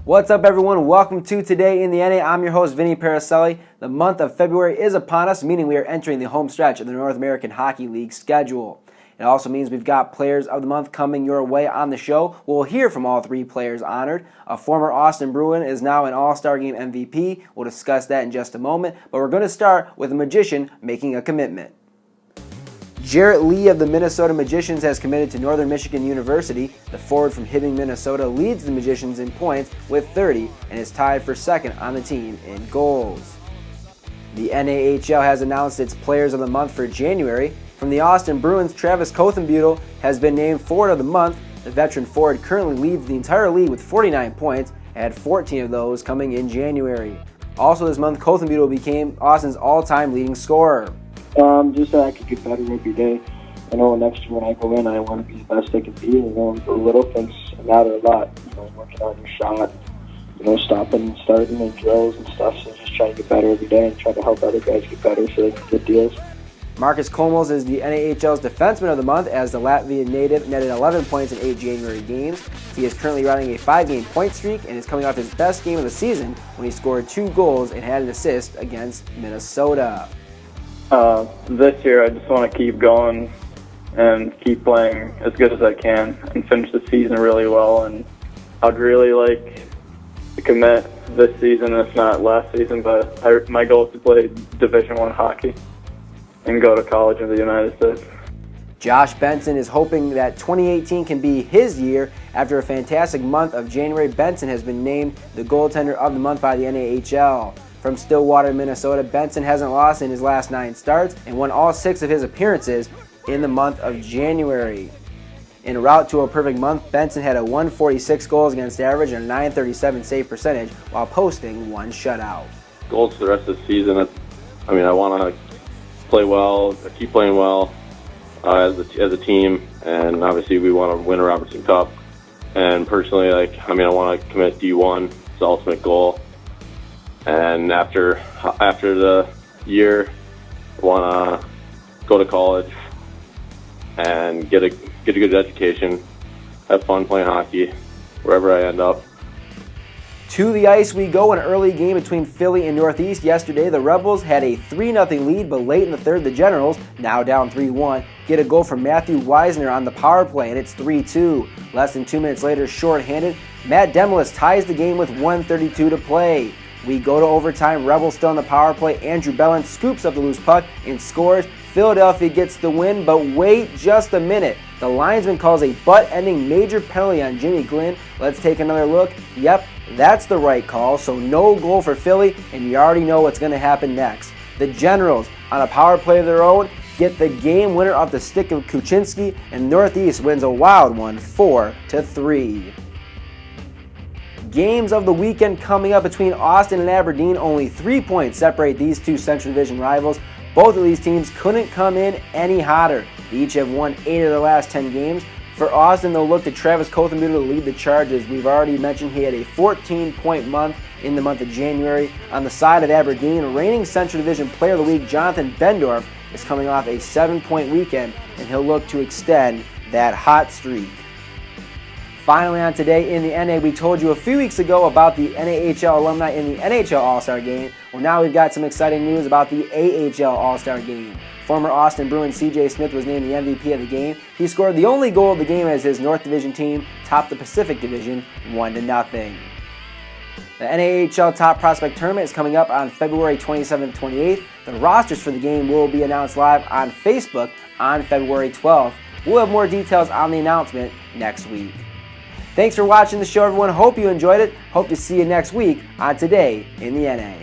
What's up, everyone? Welcome to Today in the NA. I'm your host, Vinny Paracelli. The month of February is upon us, meaning we are entering the home stretch of the North American Hockey League schedule. It also means we've got Players of the Month coming your way on the show. We'll hear from all three players honored. A former Austin Bruin is now an All-Star Game MVP. We'll discuss that in just a moment, but we're going to start with a magician making a commitment. Jarrett Lee of the Minnesota Magicians has committed to Northern Michigan University. The forward from Hibbing, Minnesota leads the Magicians in points with 30 and is tied for second on the team in goals. The NAHL has announced its Players of the Month for January. From the Austin Bruins, Travis Kothenbuetel has been named Forward of the Month. The veteran forward currently leads the entire league with 49 points, and had 14 of those coming in January. Also this month, Kothenbuetel became Austin's all-time leading scorer. Just that I could get better every day. I know next year when I go in, I want to be the best I can be. The little things matter a lot. Working on your shot, stopping and starting and drills and stuff. So just trying to get better every day and try to help other guys get better so they can get deals. Marcus Komels is the NAHL's Defenseman of the Month as the Latvian native netted 11 points in 8 January games. He is currently running a 5-game point streak and is coming off his best game of the season when he scored 2 goals and had an assist against Minnesota. This year I just want to keep going and keep playing as good as I can and finish the season really well. And I'd really like to commit this season, if not last season, but my goal is to play Division I hockey and go to college in the United States. Josh Benson is hoping that 2018 can be his year. After a fantastic month of January, Benson has been named the Goaltender of the Month by the NAHL. From Stillwater, Minnesota, Benson hasn't lost in his last 9 starts and won all 6 of his appearances in the month of January. En route to a perfect month, Benson had a .146 goals against average and a .937 save percentage while posting 1 shutout. Goals for the rest of the season, I want to play well, keep playing well as a team, and obviously we want to win a Robertson Cup. And personally, I want to commit D1. It's the ultimate goal. And after the year, I want to go to college and get a good education, have fun playing hockey wherever I end up. To the ice we go. An early game between Philly and Northeast yesterday. The Rebels had a 3-0 lead, but late in the third, the Generals, now down 3-1, get a goal from Matthew Weisner on the power play, and it's 3-2. Less than 2 minutes later, shorthanded, Matt Demolis ties the game with 1:32 to play. We go to overtime. Rebels still on the power play. Andrew Bellin scoops up the loose puck and scores. Philadelphia gets the win, but wait just a minute. The linesman calls a butt-ending major penalty on Jimmy Glynn. Let's take another look. Yep, that's the right call, so no goal for Philly, and you already know what's going to happen next. The Generals, on a power play of their own, get the game winner off the stick of Kuczynski, and Northeast wins a wild one, 4-3. Games of the weekend coming up between Austin and Aberdeen. Only 3 points separate these two Central Division rivals. Both of these teams couldn't come in any hotter. They each have won 8 of their last 10 games. For Austin, they'll look to Travis Kothenbuetel to lead the charge. As we've already mentioned, he had a 14-point month in the month of January. On the side of Aberdeen, reigning Central Division Player of the Week Jonathan Bendorf is coming off a 7-point weekend, and he'll look to extend that hot streak. Finally on Today in the NA, we told you a few weeks ago about the NAHL alumni in the NHL All-Star Game. Well, now we've got some exciting news about the AHL All-Star Game. Former Austin Bruin C.J. Smith was named the MVP of the game. He scored the only goal of the game as his North Division team topped the Pacific Division 1-0. The NAHL Top Prospect Tournament is coming up on February 27th-28th. The rosters for the game will be announced live on Facebook on February 12th. We'll have more details on the announcement next week. Thanks for watching the show, everyone. Hope you enjoyed it. Hope to see you next week on Today in the NA.